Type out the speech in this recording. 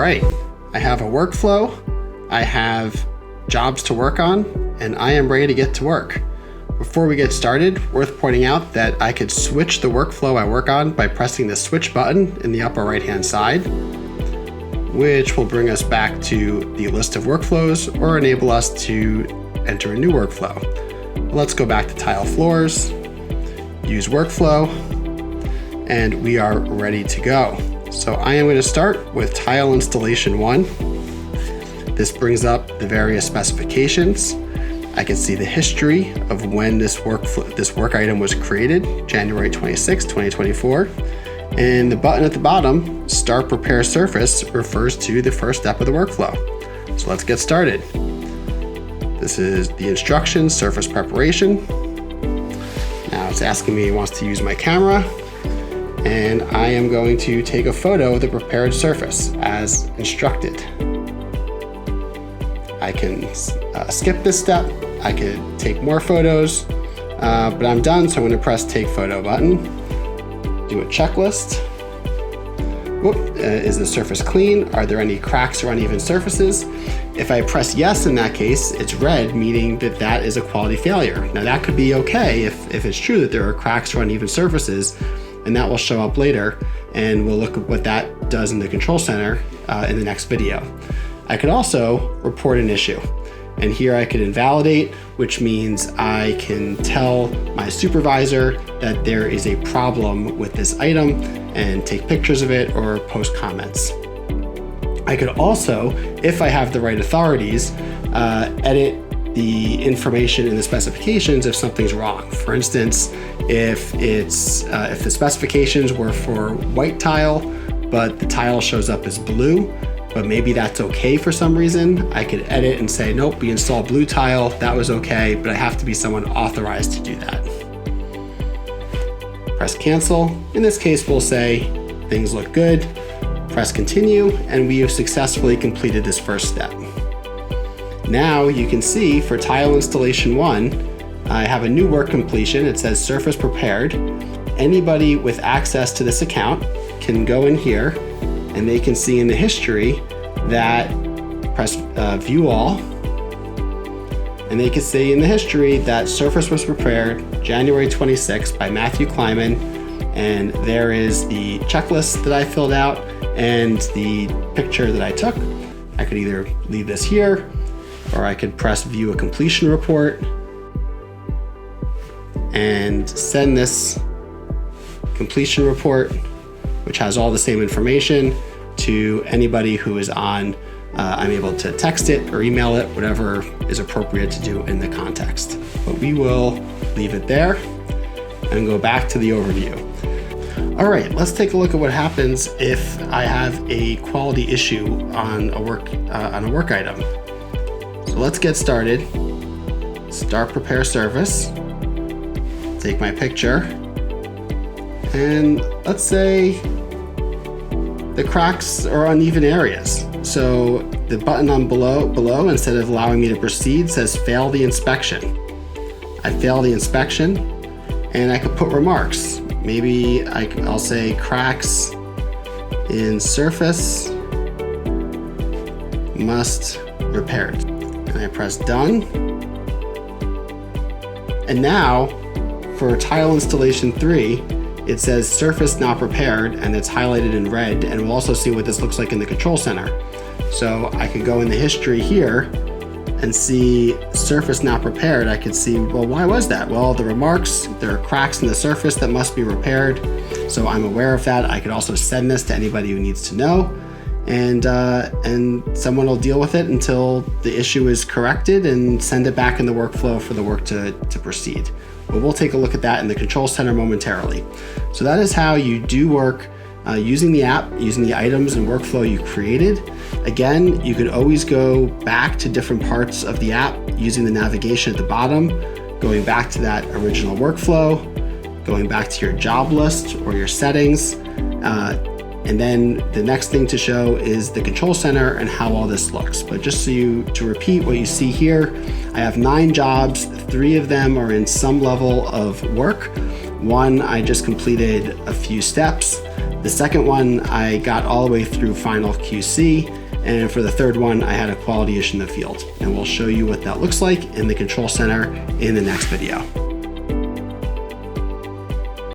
right, I have a workflow, I have jobs to work on, and I am ready to get to work. Before we get started, worth pointing out that I could switch the workflow I work on by pressing the switch button in the upper right hand side, which will bring us back to the list of workflows or enable us to enter a new workflow. Let's go back to tile floors, use workflow, and we are ready to go. So I am going to start with tile installation 1. This brings up the various specifications. I can see the history of when this work item was created, January 26, 2024. And the button at the bottom, Start Prepare Surface, refers to the first step of the workflow. So let's get started. This is the instructions, surface preparation. Now it's asking me, it wants to use my camera, and I am going to take a photo of the prepared surface as instructed. I can skip this step. I could take more photos, but I'm done, so I'm going to press Take Photo button. Do a checklist. Is the surface clean? Are there any cracks or uneven surfaces? If I press yes in that case, it's red, meaning that that is a quality failure. Now that could be okay if it's true that there are cracks or uneven surfaces, and that will show up later, and we'll look at what that does in the control center in the next video. I could also report an issue, and here I could invalidate, which means I can tell my supervisor that there is a problem with this item and take pictures of it or post comments. I could also, if I have the right authorities, edit the information in the specifications if something's wrong. For instance, if the specifications were for white tile, but the tile shows up as blue, but maybe that's okay for some reason, I could edit and say, nope, we installed blue tile, that was okay, but I have to be someone authorized to do that. Press cancel. In this case, we'll say things look good. Press continue, and we have successfully completed this first step. Now you can see for tile installation 1, I have a new work completion. It says surface prepared. Anybody with access to this account can go in here and they can see in the history that, press view all, and they can see in the history that surface was prepared January 26th by Matt Kleiman, and there is the checklist that I filled out and the picture that I took. I could either leave this here, or I could press view a completion report and send this completion report, which has all the same information, to anybody who is on. I'm able to text it or email it, whatever is appropriate to do in the context. But we will leave it there and go back to the overview. All right, let's take a look at what happens if I have a quality issue on a work item. So let's get started. Start Prepare Surface. Take my picture, and let's say the cracks are uneven areas. So the button on below, instead of allowing me to proceed, says fail the inspection. I fail the inspection, and I could put remarks. Maybe I'll say cracks in surface must repaired. And I press done. And now for tile installation 3, it says surface not prepared, and it's highlighted in red, and we'll also see what this looks like in the control center. So I could go in the history here and see surface not prepared. I could see, well, why was that? Well, the remarks, there are cracks in the surface that must be repaired. So I'm aware of that. I could also send this to anybody who needs to know, and someone will deal with it until the issue is corrected and send it back in the workflow for the work to proceed. But we'll take a look at that in the control center momentarily. So that is how you do work using the app, using the items and workflow you created. Again, you could always go back to different parts of the app using the navigation at the bottom, going back to that original workflow, going back to your job list or your settings. And then the next thing to show is the control center and how all this looks. But just to repeat what you see here, I have 9 jobs. 3 of them are in some level of work. 1, I just completed a few steps. The second one, I got all the way through final QC. And for the third one, I had a quality issue in the field. And we'll show you what that looks like in the control center in the next video.